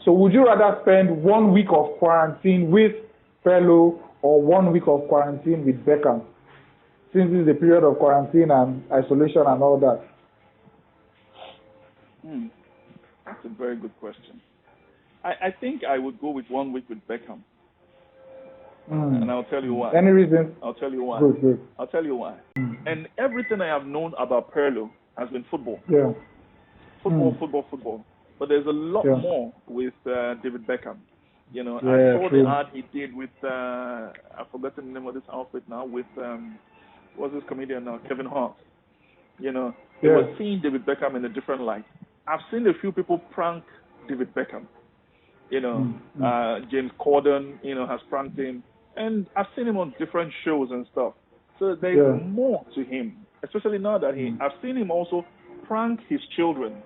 So would you rather spend 1 week of quarantine with Perlo or 1 week of quarantine with Beckham? Since this is a period of quarantine and isolation and all that. That's a very good question. I think I would go with 1 week with Beckham. And I'll tell you why. Any reason? I'll tell you why. Good. I'll tell you why. And everything I have known about Perlo has been football. Yeah. Football. But there's a lot more with David Beckham. You know, Yeah, I saw true. the ad he did with, I've forgotten the name of this outfit now, with, what's this comedian now, Kevin Hart. You know, he was seeing David Beckham in a different light. I've seen a few people prank David Beckham. You know, James Corden, you know, has pranked him. And I've seen him on different shows and stuff. So there's more to him, especially now that I've seen him also prank his children.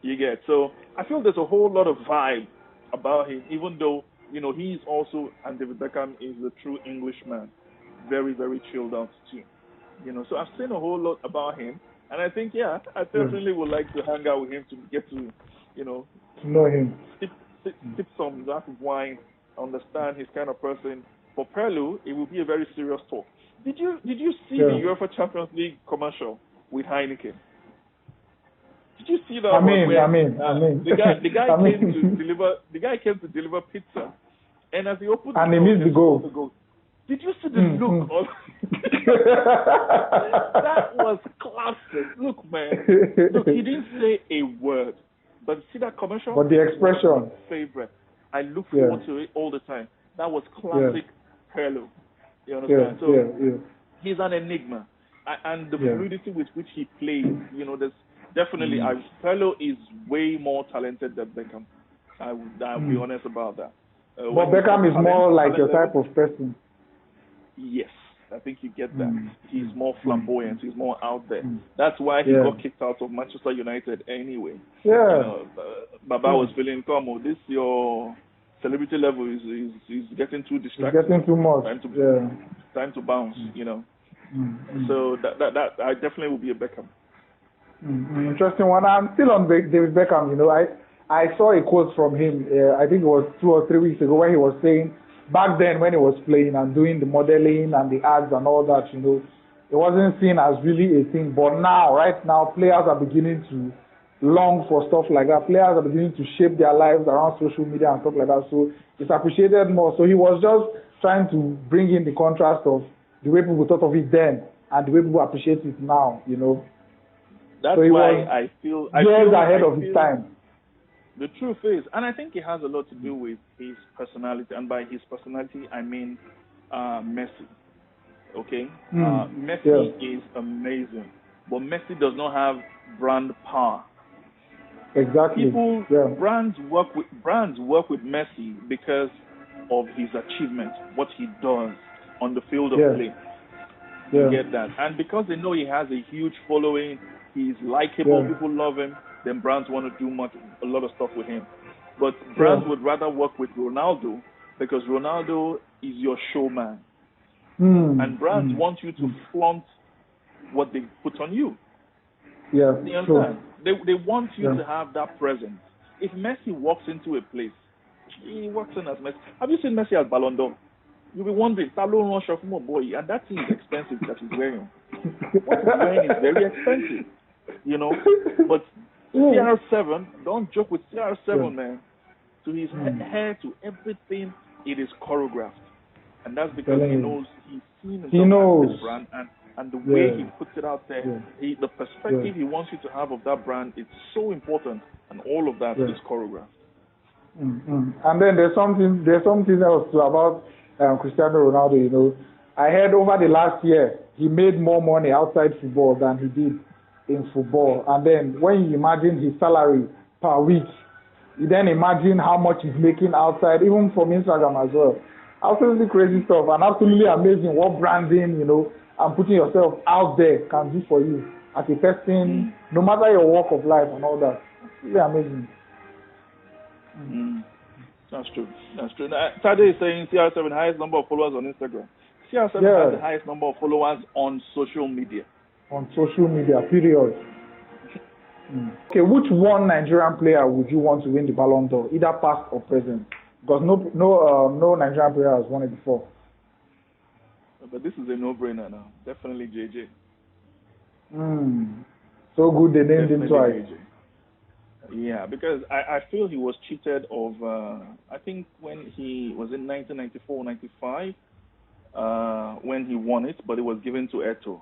You get? So I feel there's a whole lot of vibe about him, even though, you know, he's also, and David Beckham is a true Englishman. Very, very chilled out too. You know, so I've seen a whole lot about him. And I think, I definitely would like to hang out with him to get to, you know, to know him. Sip some glass of wine, understand his kind of person. For Perlo, it will be a very serious talk. Did you see the UEFA Champions League commercial with Heineken? Did you see that? I mean. The guy came to deliver pizza, and as he opened and the he door, missed the goal. Did you see the look? That was classic. Look, man. Look, he didn't say a word. But see that commercial? But the expression. Favorite. I look forward to it all the time. That was classic Perlo. You understand? He's an enigma. And the fluidity with which he plays, you know, there's definitely, Perlo is way more talented than Beckham. I'll be honest about that. But Beckham is more like your type of person. Yes. I think you get that. He's more flamboyant. He's more out there. That's why he got kicked out of Manchester United anyway. Yeah. You know, Baba was feeling, this your celebrity level is getting too distracted. It's getting too much. Time to bounce, you know. So that I definitely will be a Beckham. Interesting one. I'm still on David Beckham. You know, I saw a quote from him. I think it was 2 or 3 weeks ago, where he was saying, back then when he was playing and doing the modeling and the ads and all that, you know, it wasn't seen as really a thing. But now, right now, players are beginning to long for stuff like that. Players are beginning to shape their lives around social media and stuff like that. So it's appreciated more. So he was just trying to bring in the contrast of the way people thought of it then and the way people appreciate it now, you know. That's why I feel ahead of his time. The truth is, and I think it has a lot to do with his personality, and by his personality, I mean Messi. Okay? Messi is amazing, but Messi does not have brand power. Exactly. Brands work with Messi because of his achievement, what he does on the field of play. You get that? And because they know he has a huge following, he's likable, people love him, then brands want to do a lot of stuff with him. But brands would rather work with Ronaldo because Ronaldo is your showman. And brands want you to flaunt what they put on you. Yeah, you understand? They want you to have that presence. If Messi walks into a place, he walks in as Messi. Have you seen Messi as Ballon d'Or? You'll be wondering, boy, and that thing is expensive that he's wearing. What he's wearing is very expensive, you know. But CR7, don't joke with CR7, man. To his hair, to everything, it is choreographed. And that's because he knows he's seen himself as this brand, and the way he puts it out there, the perspective he wants you to have of that brand, it's so important, and all of that is choreographed. And then there's something else too about Cristiano Ronaldo. You know, I heard over the last year he made more money outside football than he did in football. And then when you imagine his salary per week, you then imagine how much he's making outside, even from Instagram as well. Absolutely crazy stuff, and absolutely amazing what branding, you know, and putting yourself out there can do for you as a person, no matter your walk of life and all that. It's really amazing. That's true. Tade is saying CR7 highest number of followers on Instagram. CR7 has the highest number of followers on social media. On social media, period. Okay, which one Nigerian player would you want to win the Ballon d'Or, either past or present? Because no Nigerian player has won it before. But this is a no-brainer now. Definitely JJ. So good they named him twice. JJ. Yeah, because I feel he was cheated of, I think when he was in 1994, 95, when he won it, but it was given to Eto.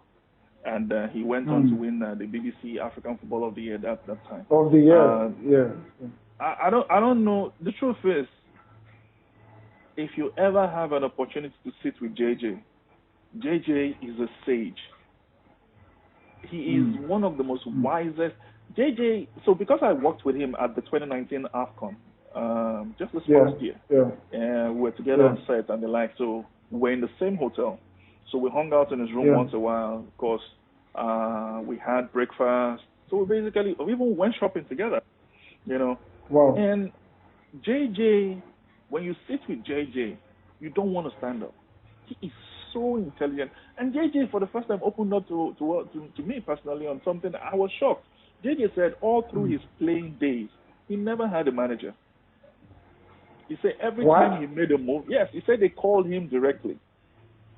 And he went on to win the BBC African Football of the Year that time. Of the year, I don't know. The truth is, if you ever have an opportunity to sit with JJ is a sage. He is one of the most wisest. JJ, so because I worked with him at the 2019 AFCON, just this past year, we were together on set and the like, so we were in the same hotel. So we hung out in his room once a while. Of course, we had breakfast. So we basically even went shopping together, you know. Wow. And JJ, when you sit with JJ, you don't want to stand up. He is so intelligent. And JJ, for the first time, opened up to me personally on something. I was shocked. JJ said all through his playing days, he never had a manager. He said every time he made a move, yes, he said they called him directly.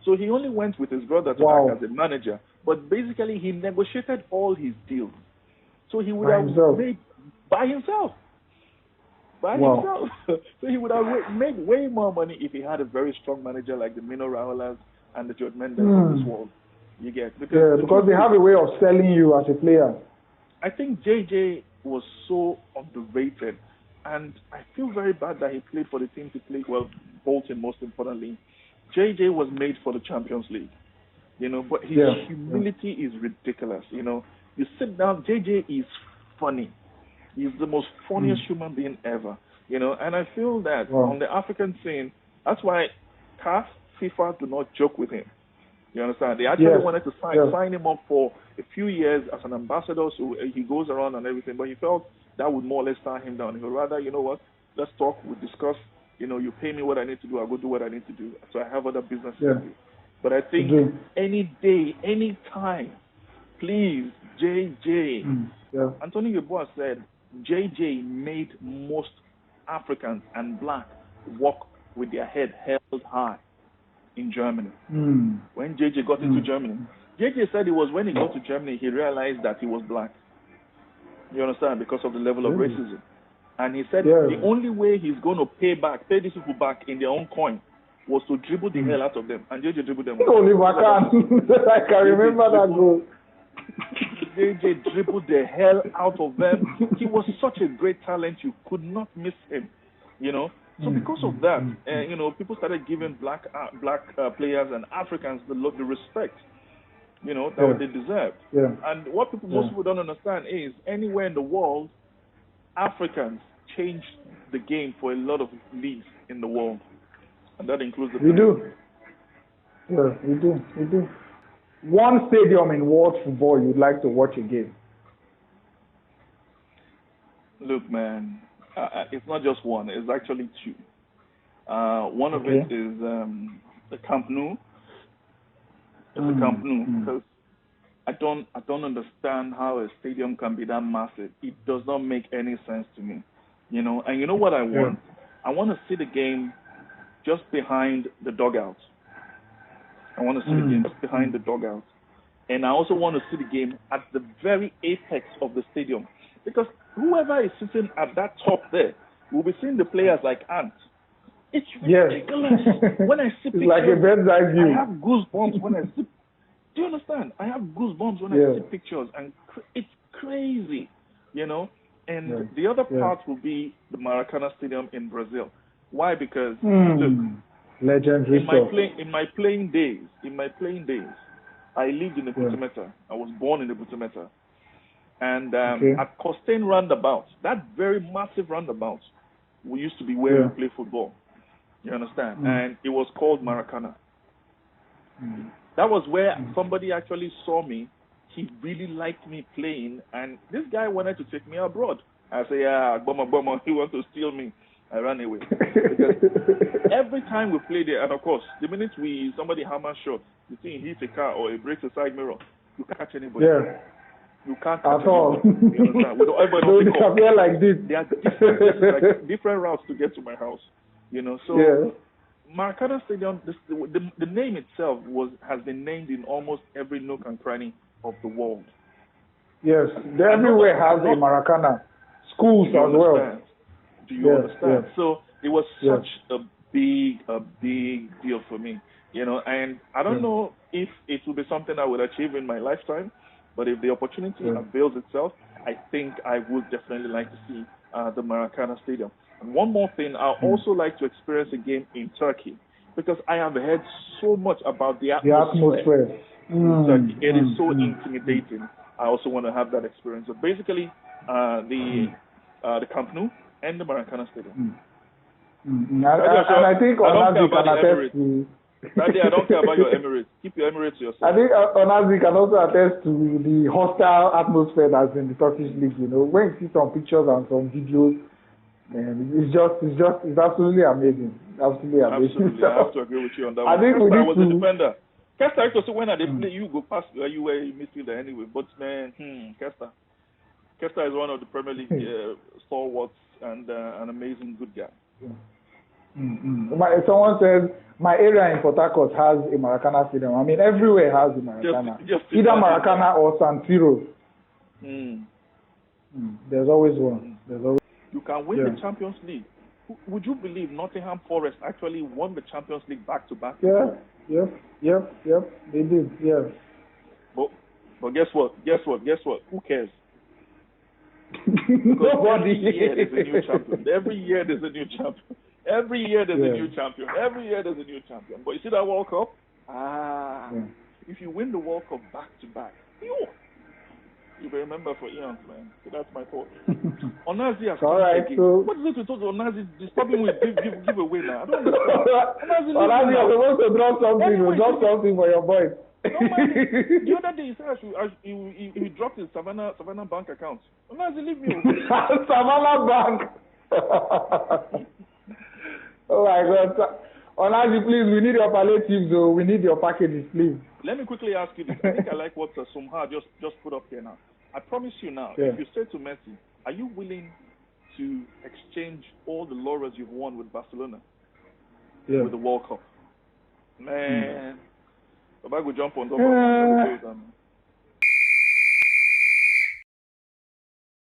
So he only went with his brother to act as a manager. But basically, he negotiated all his deals. So he would have made by himself. So he would have made way more money if he had a very strong manager like the Mino Raolas and the George Mendes of this world. You get because they have a way of selling you as a player. I think JJ was so underrated, and I feel very bad that he played for the team he played. Well, Bolton most importantly. JJ was made for the Champions League, you know. But his humility is ridiculous, you know. You sit down, JJ is funny. He's the most funniest human being ever, you know. And I feel that on the African scene, that's why CAF, FIFA do not joke with him. You understand? They actually wanted to sign him up for a few years as an ambassador, so he goes around and everything. But he felt that would more or less tie him down. He would rather, you know what, let's talk, we'll discuss. You know, you pay me what I need to do, I'll go do what I need to do. So I have other businesses to do. But I think any day, any time, please, JJ. Anthony Yeboah said JJ made most Africans and black walk with their head held high in Germany. When JJ got into Germany, JJ said it was when he got to Germany he realized that he was black. You understand? Because of the level of racism. And he said the only way he's going to pay these people back in their own coin was to dribble the hell out of them. And JJ dribbled them. I can remember that goal. JJ dribbled the hell out of them. He was such a great talent, you could not miss him, you know. So because of that, you know, people started giving black players and Africans the respect, you know, that they deserved. And what most people don't understand is anywhere in the world, Africans changed the game for a lot of leagues in the world, and that includes the. We do. One stadium in world football you'd like to watch a game? Look, man, it's not just one. It's actually two. One of it is the Camp Nou. It's the Camp Nou because I don't understand how a stadium can be that massive. It does not make any sense to me, you know. And you know what I want? I want to see the game just behind the dugout. I want to see the game just behind the dugout, and I also want to see the game at the very apex of the stadium, because whoever is sitting at that top there will be seeing the players like ants. It's ridiculous. When I see pictures, like a bird's eye view. I have goosebumps when I see. Do you understand? I have goosebumps when I see pictures, and it's crazy, you know. And the other part will be the Maracanã Stadium in Brazil. Why? Because look, legendary in my playing days, I lived in the Butimeta. I was born in the Butimeta, and at Costain Roundabout, that very massive roundabout, we used to be where we play football. You understand? And it was called Maracanã. That was where somebody actually saw me. He really liked me playing, and this guy wanted to take me abroad. I say, Boma, he wants to steal me. I ran away. Because every time we play there, and of course, the minute somebody hammer shot, you think he hits a car or it breaks a side mirror, you can't catch anybody. You can't at all. You understand? Everybody They don't pick up. appear like this. There are different, like, different routes to get to my house. So Maracana Stadium, the name itself has been named in almost every nook and cranny of the world. Yes, everywhere has a Maracana. Schools as well. Do you understand? Yes. So it was such a big deal for me, and I don't know if it will be something I would achieve in my lifetime, but if the opportunity avails itself, I think I would definitely like to see the Maracana Stadium. And one more thing, I'd also like to experience a game in Turkey, because I have heard so much about the atmosphere. In Turkey. It is so intimidating. I also want to have that experience. So basically, the Camp Nou and the Maracana Stadium. And I think Onazi can attest to. I don't care about your Emirates. Keep your Emirates to yourself. I think Onazi can also attest to the hostile atmosphere that's in the Turkish league. When you see some pictures and some videos, it's absolutely amazing. Absolutely amazing. Absolutely, I have to agree with you on that one. I think I was a defender. Kester, so when they play, you go past where you were in midfielder anyway. But man, Kester is one of the Premier League stalwarts and an amazing good guy. Someone says my area in Port Harcourt has a Maracana Stadium. I mean, everywhere has a Maracana. Either Maracana or San Siro. There's always one. You can win the Champions League. Would you believe Nottingham Forest actually won the Champions League back to back? Yep. They did. Yeah. But guess what? Who cares? Nobody. Every year there's a new champion. Every year there's a new champion. Every year there's a new champion. But you see that World Cup? If you win the World Cup back to back, you will remember for eons, man. So that's my thought. Onazi has all right. So what is it to talk to Onazi? Disturbing with give away now. I don't understand. Onazi, you're supposed to drop something. Anyway, drop something for your boy. The other day he said he dropped his Savannah bank account. Onazi, leave me alone. Savannah Bank. Oh my God. Onazi, please, we need your palliatives, though. We need your packages, please. Let me quickly ask you this. I think I like what Sumha just put up here now. I promise you now, if you say to Messi, are you willing to exchange all the laurels you've won with Barcelona with the World Cup? Man, if I could jump on top of